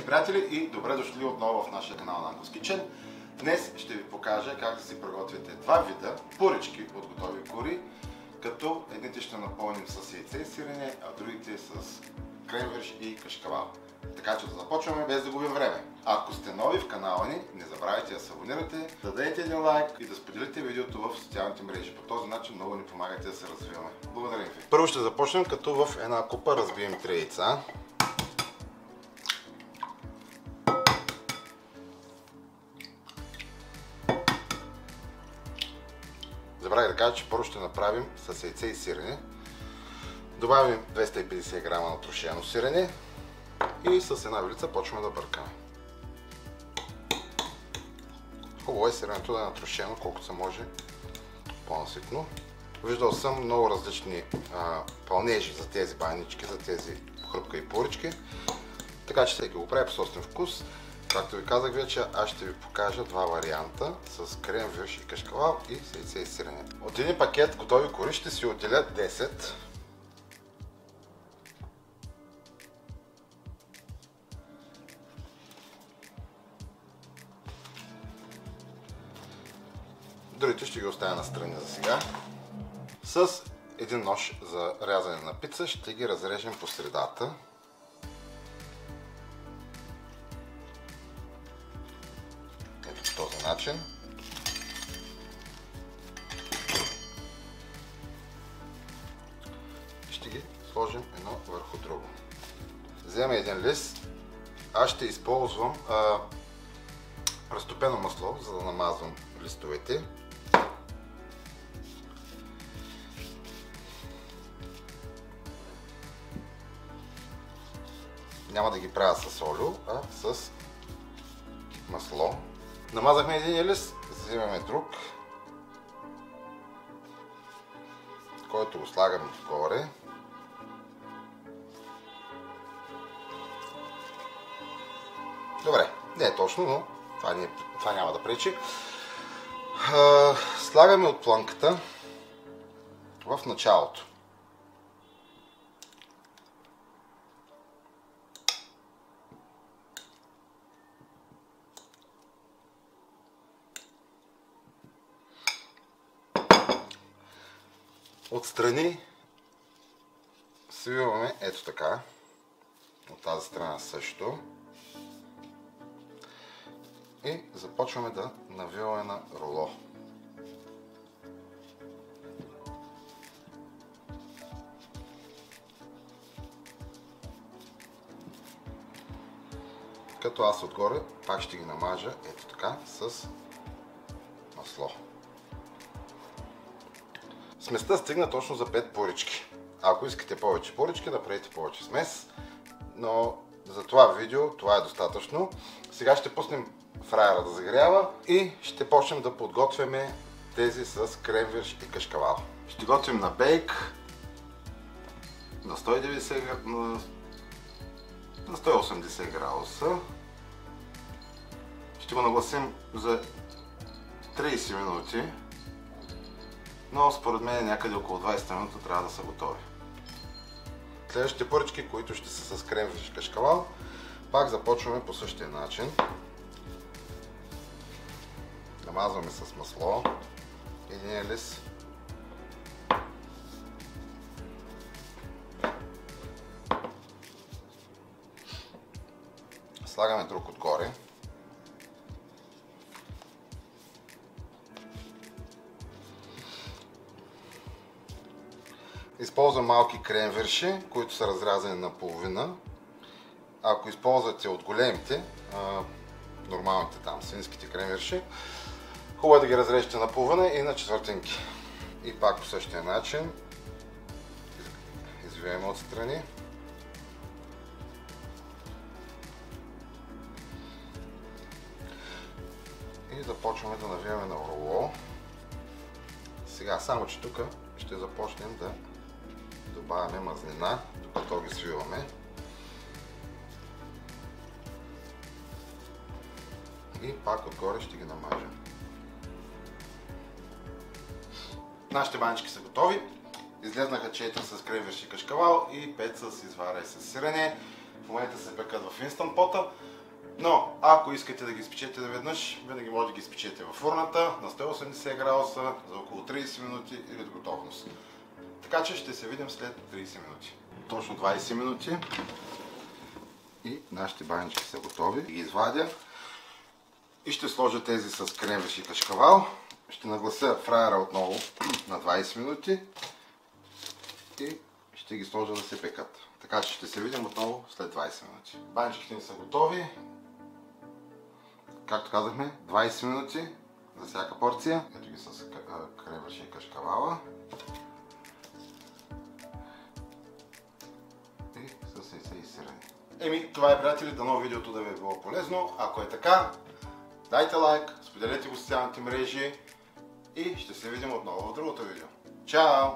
Здравейте, приятели, и добре дошли отново в нашия канал на Uncle's Kitchen. Днес ще ви покажа как да си приготвите два вида порички от готови кори, като едните ще напълним с яйце и сирене, а другите с кренвирш и кашкавал. Така че да започваме без да губим време. Ако сте нови в канала ни, не забравяйте да се абонирате, да дадете един лайк и да споделите видеото в социалните мрежи. По този начин много ни помагате да се развиваме. Благодарим ви. Първо ще започнем, като в една купа разбием 3 яйца. Забравих да кажа, че първо ще направим с яйце и сирене. Добавим 250 грама на трошено сирене и с една вилица почваме да бъркаме. Хубаво е сиренето да е натрошено колкото се може по-наситно. Виждал съм много различни пълнежи за тези банички, за тези хрупкави порички. Така че всеки го прави по собствен вкус. Както ви казах вече, аз ще ви покажа два варианта с кренвирш и кашкавал и с яйце и сирене. От един пакет готови кори ще си отделя 10. Другите ще ги оставя настрани за сега. С един нож за рязане на пица ще ги разрежем по средата. Ето по този начин. Ще ги сложим едно върху друго. Взема един лист. Аз ще използвам разтопено масло, за да намазвам листовете. Няма да ги правя с олио, а с масло. Намазахме един лист, взимаме друг, който го слагаме отгоре. Добре, не е точно, но това няма да пречи. Слагаме от плънката в началото. Отстрани свиваме ето така, от тази страна също, и започваме да навиваме на руло. Като аз отгоре пак ще ги намажа ето така с масло. Сместа стигна точно за 5 порички. Ако искате повече порички, направете повече смес, но за това видео това е достатъчно. Сега ще пуснем фраера да загрява и ще почнем да подготвяме тези с кренвирш и кашкавал. Ще готвим на бейк на 180 градуса. Ще го нагласим за 30 минути. Но според мен някъде около 20 минути трябва да са готови. Следващите порички, които ще са с кренвирш и кашкавал, пак започваме по същия начин. Намазваме с масло един лист. Слагаме друг отгоре. Използвам малки кренвирши, които са разрязани на половина. Ако използвате от големите, нормалните там, свинските кренвирши, хубаво е да ги разрежете на половина и на четвъртинки. И пак по същия начин извиваме отстрани. И започваме да навиваме на руло. Сега, само че тук ще започнем да добавяме мазнина, докато ги свиваме. И пак отгоре ще ги намажем. Нашите банички са готови. Излезнаха 4 с кренвирш и кашкавал и 5 с извара и с сирене. В момента се пекат в Instant Pot-а. Но ако искате да ги изпечете наведнъж, винаги може да ги изпечете в фурната на 180 градуса за около 30 минути или до готовност. Така че ще се видим след 30 минути. Точно 20 минути и нашите банички са готови. Ги извадя и ще сложа тези с кренвирш и кашкавал. Ще наглася фраера отново на 20 минути и ще ги сложа да се пекат. Така че ще се видим отново след 20 минути. Баничките ни са готови. Както казахме, 20 минути за всяка порция. Ето ги с кренвирш и кашкавала. И с яйца и сирене. Това е, приятели, дано видеото да ви е било полезно. Ако е така, дайте лайк, споделете го в социалните мрежи и ще се видим отново в другото видео. Чао!